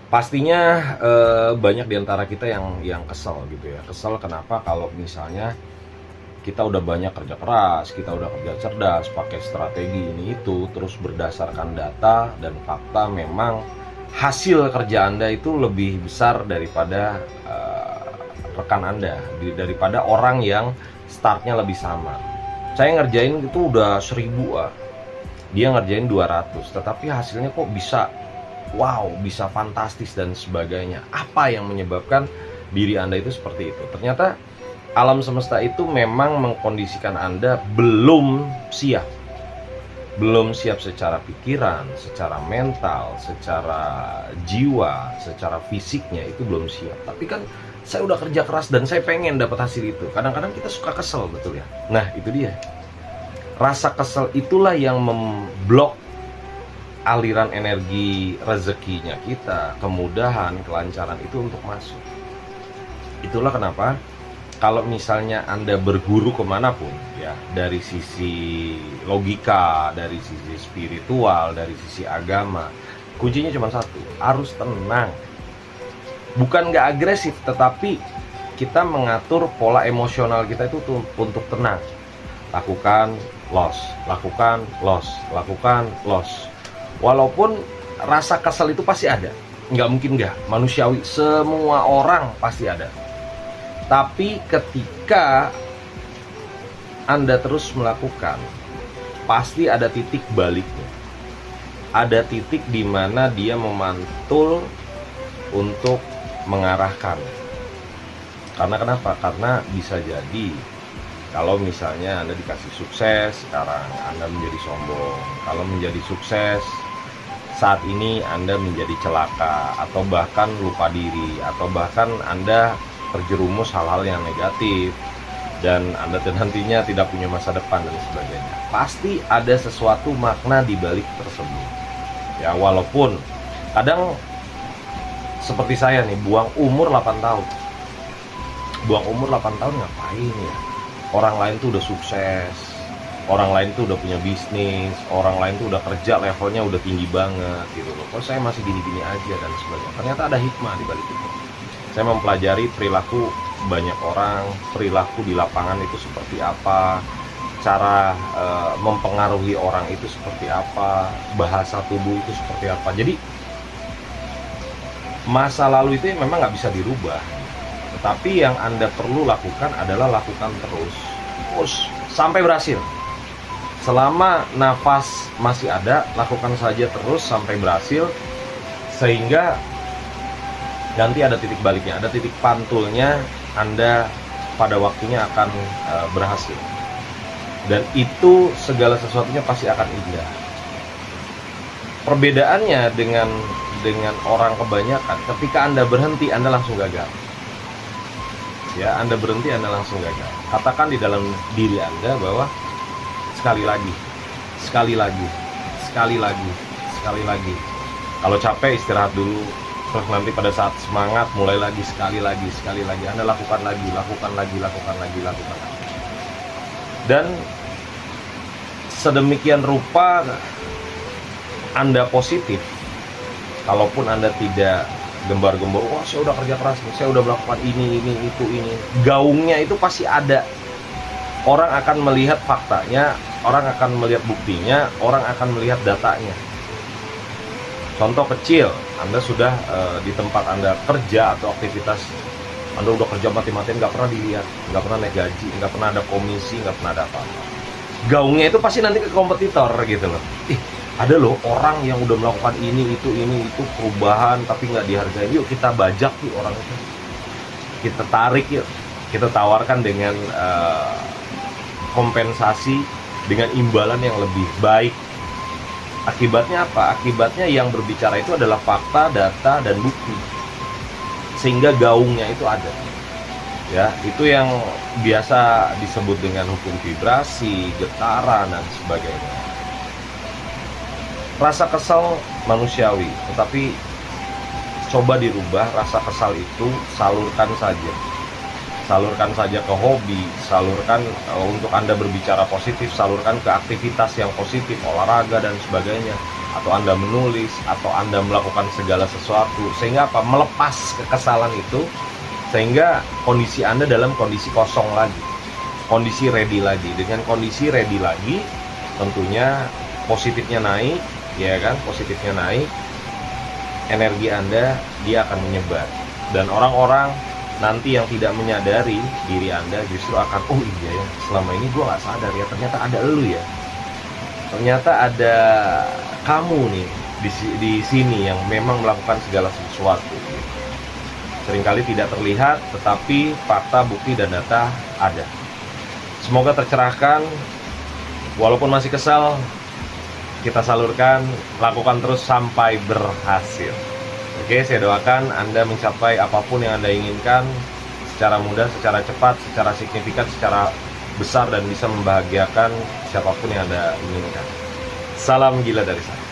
Pastinya banyak di antara kita yang kesel gitu ya. Kesel kenapa? Kalau misalnya kita udah banyak kerja keras, kita udah kerja cerdas, pakai strategi ini itu, terus berdasarkan data dan fakta memang hasil kerja Anda itu lebih besar daripada rekan Anda, daripada orang yang startnya lebih sama. Saya ngerjain itu udah 1000, dia ngerjain 200, tetapi hasilnya kok bisa wow, bisa fantastis dan sebagainya. Apa yang menyebabkan diri Anda itu seperti itu? Ternyata alam semesta itu memang mengkondisikan Anda belum siap. Belum siap secara pikiran, secara mental, secara jiwa, secara fisiknya itu belum siap. Tapi kan saya udah kerja keras dan saya pengen dapat hasil itu. Kadang-kadang kita suka kesel, betul ya? Nah, itu dia. Rasa kesel itulah yang memblok aliran energi rezekinya kita, kemudahan, kelancaran itu untuk masuk. Itulah kenapa kalau misalnya Anda berguru kemanapun ya, dari sisi logika, dari sisi spiritual, dari sisi agama, kuncinya cuma satu, harus tenang. Bukan nggak agresif, tetapi kita mengatur pola emosional kita itu untuk tenang. Lakukan, loss, lakukan, loss, lakukan, loss. Walaupun rasa kesel itu pasti ada, nggak mungkin nggak, manusiawi, semua orang pasti ada. Tapi ketika Anda terus melakukan, pasti ada titik baliknya. Ada titik di mana dia memantul untuk mengarahkan. Karena kenapa? Karena bisa jadi kalau misalnya Anda dikasih sukses, sekarang Anda menjadi sombong. Kalau menjadi sukses, saat ini Anda menjadi celaka, atau bahkan lupa diri, atau bahkan Anda terjerumus hal-hal yang negatif, dan Anda nantinya tidak punya masa depan dan sebagainya. Pasti ada sesuatu makna di balik tersebut. Ya, walaupun kadang seperti saya nih, buang umur 8 tahun. Buang umur 8 tahun ngapain ya? Orang lain tuh udah sukses, orang lain tuh udah punya bisnis, orang lain tuh udah kerja levelnya udah tinggi banget gitu loh. Kok saya masih gini-gini aja dan sebagainya. Ternyata ada hikmah di balik itu. Saya mempelajari perilaku banyak orang, perilaku di lapangan itu seperti apa, cara mempengaruhi orang itu seperti apa, bahasa tubuh itu seperti apa. Jadi masa lalu itu memang nggak bisa dirubah. Tetapi yang Anda perlu lakukan adalah lakukan terus sampai berhasil. Selama nafas masih ada, lakukan saja terus sampai berhasil, sehingga nanti ada titik baliknya, ada titik pantulnya, Anda pada waktunya akan berhasil. Dan itu segala sesuatunya pasti akan indah. Perbedaannya dengan orang kebanyakan, ketika Anda berhenti, Anda langsung gagal. Ya, Anda berhenti, Anda langsung gagal. Katakan di dalam diri Anda bahwa sekali lagi, sekali lagi, sekali lagi, sekali lagi. Kalau capek istirahat dulu, terus nanti pada saat semangat mulai lagi, sekali lagi, sekali lagi. Anda lakukan lagi, lakukan lagi, lakukan lagi, lakukan lagi. Dan sedemikian rupa Anda positif, kalaupun Anda tidak gembar-gembor, wah saya udah kerja keras, saya udah melakukan ini, itu, ini. Gaungnya itu pasti ada. Orang akan melihat faktanya, orang akan melihat buktinya, orang akan melihat datanya. Contoh kecil, Anda sudah di tempat Anda kerja atau aktivitas, Anda udah kerja mati-matian, nggak pernah dilihat, nggak pernah naik gaji, nggak pernah ada komisi, nggak pernah ada apa-apa. Gaungnya itu pasti nanti ke kompetitor gitu loh. Ada loh orang yang udah melakukan ini, itu perubahan tapi nggak dihargai. Yuk kita bajak yuk orang itu, kita tarik yuk, kita tawarkan dengan kompensasi, dengan imbalan yang lebih baik. Akibatnya apa? Akibatnya yang berbicara itu adalah fakta, data, dan bukti, sehingga gaungnya itu ada. Ya, itu yang biasa disebut dengan hukum vibrasi, getaran, dan sebagainya. Rasa kesal manusiawi, tetapi coba dirubah rasa kesal itu, salurkan saja. Salurkan saja ke hobi, salurkan untuk Anda berbicara positif, salurkan ke aktivitas yang positif, olahraga dan sebagainya. atau Anda menulis, atau Anda melakukan segala sesuatu, sehingga apa? Melepas kekesalan itu, sehingga kondisi Anda dalam kondisi kosong lagi, kondisi ready lagi. Dengan kondisi ready lagi, tentunya positifnya naik, ya kan? Positifnya naik, energi Anda dia akan menyebar, dan orang-orang nanti yang tidak menyadari diri Anda justru akan, oh iya ya, selama ini gue nggak sadar ya, ternyata ada elu ya, ternyata ada kamu nih di sini yang memang melakukan segala sesuatu. Seringkali tidak terlihat, tetapi fakta, bukti, dan data ada. Semoga tercerahkan. Walaupun masih kesal, kita salurkan, lakukan terus sampai berhasil. Oke, saya doakan Anda mencapai apapun yang Anda inginkan secara mudah, secara cepat, secara signifikan, secara besar, dan bisa membahagiakan siapapun yang Anda inginkan. Salam gila dari saya.